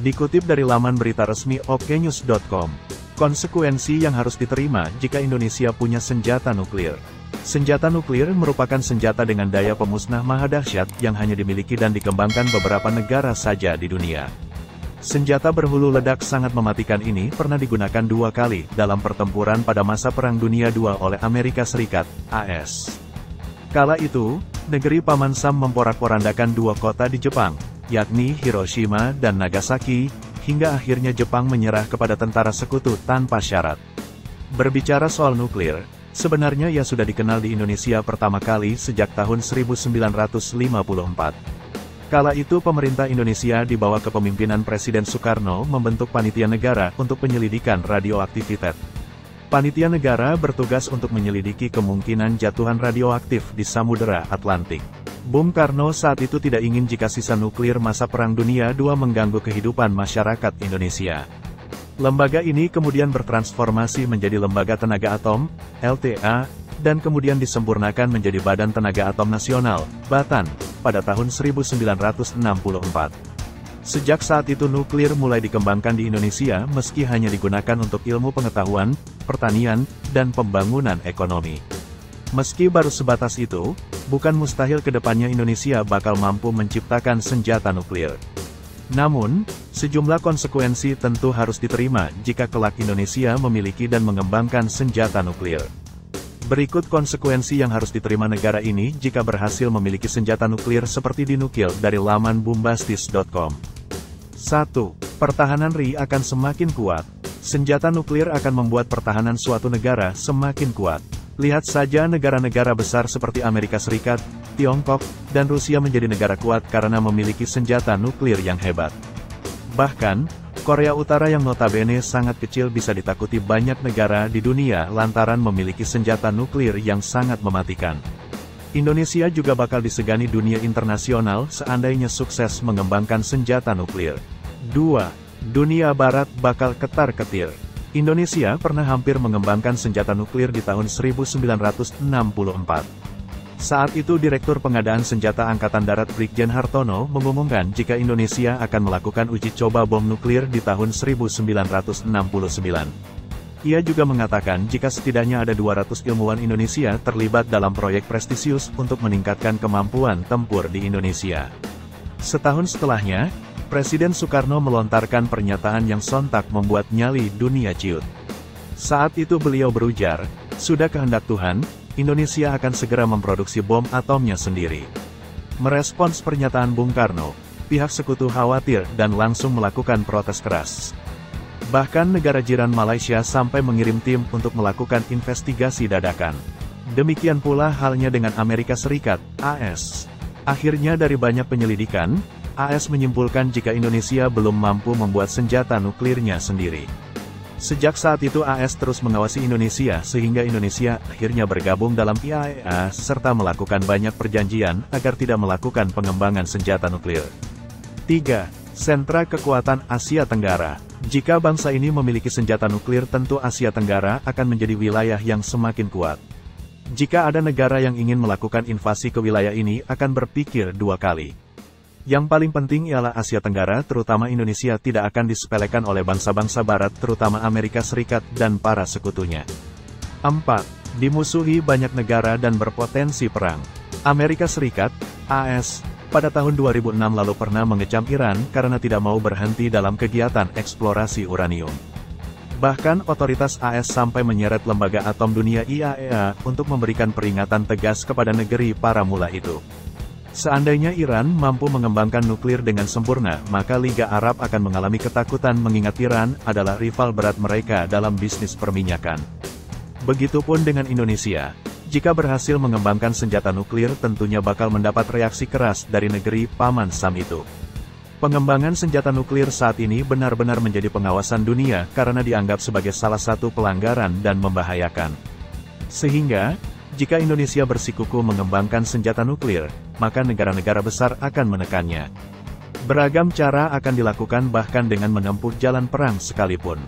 Dikutip dari laman berita resmi oknews.com, konsekuensi yang harus diterima jika Indonesia punya senjata nuklir. Senjata nuklir merupakan senjata dengan daya pemusnah maha dahsyat yang hanya dimiliki dan dikembangkan beberapa negara saja di dunia. Senjata berhulu ledak sangat mematikan ini pernah digunakan 2 kali dalam pertempuran pada masa Perang Dunia II oleh Amerika Serikat, AS. Kala itu, negeri Paman Sam memporak-porandakan 2 kota di Jepang, yakni Hiroshima dan Nagasaki, hingga akhirnya Jepang menyerah kepada tentara sekutu tanpa syarat. Berbicara soal nuklir, sebenarnya ia sudah dikenal di Indonesia pertama kali sejak tahun 1954. Kala itu pemerintah Indonesia di bawah kepemimpinan Presiden Soekarno membentuk Panitia Negara untuk penyelidikan radioaktivitas. Panitia Negara bertugas untuk menyelidiki kemungkinan jatuhan radioaktif di Samudera Atlantik. Bung Karno saat itu tidak ingin jika sisa nuklir masa Perang Dunia II mengganggu kehidupan masyarakat Indonesia. Lembaga ini kemudian bertransformasi menjadi Lembaga Tenaga Atom, LTA, dan kemudian disempurnakan menjadi Badan Tenaga Atom Nasional, BATAN, pada tahun 1964. Sejak saat itu nuklir mulai dikembangkan di Indonesia meski hanya digunakan untuk ilmu pengetahuan, pertanian, dan pembangunan ekonomi. Meski baru sebatas itu, bukan mustahil ke depannya Indonesia bakal mampu menciptakan senjata nuklir. Namun, sejumlah konsekuensi tentu harus diterima jika kelak Indonesia memiliki dan mengembangkan senjata nuklir. Berikut konsekuensi yang harus diterima negara ini jika berhasil memiliki senjata nuklir seperti dinukil dari laman bombastis.com. 1. Pertahanan RI akan semakin kuat. Senjata nuklir akan membuat pertahanan suatu negara semakin kuat. Lihat saja negara-negara besar seperti Amerika Serikat, Tiongkok, dan Rusia menjadi negara kuat karena memiliki senjata nuklir yang hebat. Bahkan, Korea Utara yang notabene sangat kecil bisa ditakuti banyak negara di dunia lantaran memiliki senjata nuklir yang sangat mematikan. Indonesia juga bakal disegani dunia internasional seandainya sukses mengembangkan senjata nuklir. 2. Dunia Barat bakal ketar-ketir. Indonesia pernah hampir mengembangkan senjata nuklir di tahun 1964. Saat itu Direktur Pengadaan Senjata Angkatan Darat Brigjen Hartono mengumumkan jika Indonesia akan melakukan uji coba bom nuklir di tahun 1969. Ia juga mengatakan jika setidaknya ada 200 ilmuwan Indonesia terlibat dalam proyek prestisius untuk meningkatkan kemampuan tempur di Indonesia. Setahun setelahnya, Presiden Soekarno melontarkan pernyataan yang sontak membuat nyali dunia ciut. Saat itu beliau berujar, "Sudah kehendak Tuhan, Indonesia akan segera memproduksi bom atomnya sendiri." Merespons pernyataan Bung Karno, pihak sekutu khawatir dan langsung melakukan protes keras. Bahkan negara jiran Malaysia sampai mengirim tim untuk melakukan investigasi dadakan. Demikian pula halnya dengan Amerika Serikat, AS. Akhirnya dari banyak penyelidikan, AS menyimpulkan jika Indonesia belum mampu membuat senjata nuklirnya sendiri. Sejak saat itu AS terus mengawasi Indonesia sehingga Indonesia akhirnya bergabung dalam IAEA serta melakukan banyak perjanjian agar tidak melakukan pengembangan senjata nuklir. 3. Sentra Kekuatan Asia Tenggara. Jika bangsa ini memiliki senjata nuklir tentu Asia Tenggara akan menjadi wilayah yang semakin kuat. Jika ada negara yang ingin melakukan invasi ke wilayah ini akan berpikir 2 kali. Yang paling penting ialah Asia Tenggara terutama Indonesia tidak akan disepelekan oleh bangsa-bangsa Barat terutama Amerika Serikat dan para sekutunya. 4. Dimusuhi banyak negara dan berpotensi perang. Amerika Serikat, AS, pada tahun 2006 lalu pernah mengecam Iran karena tidak mau berhenti dalam kegiatan eksplorasi uranium. Bahkan otoritas AS sampai menyeret Lembaga Atom Dunia IAEA untuk memberikan peringatan tegas kepada negeri para mula itu. Seandainya Iran mampu mengembangkan nuklir dengan sempurna, maka Liga Arab akan mengalami ketakutan mengingat Iran adalah rival berat mereka dalam bisnis perminyakan. Begitupun dengan Indonesia. Jika berhasil mengembangkan senjata nuklir tentunya bakal mendapat reaksi keras dari negeri Paman Sam itu. Pengembangan senjata nuklir saat ini benar-benar menjadi pengawasan dunia karena dianggap sebagai salah satu pelanggaran dan membahayakan. Sehingga, jika Indonesia bersikukuh mengembangkan senjata nuklir, maka negara-negara besar akan menekannya. Beragam cara akan dilakukan bahkan dengan menempuh jalan perang sekalipun.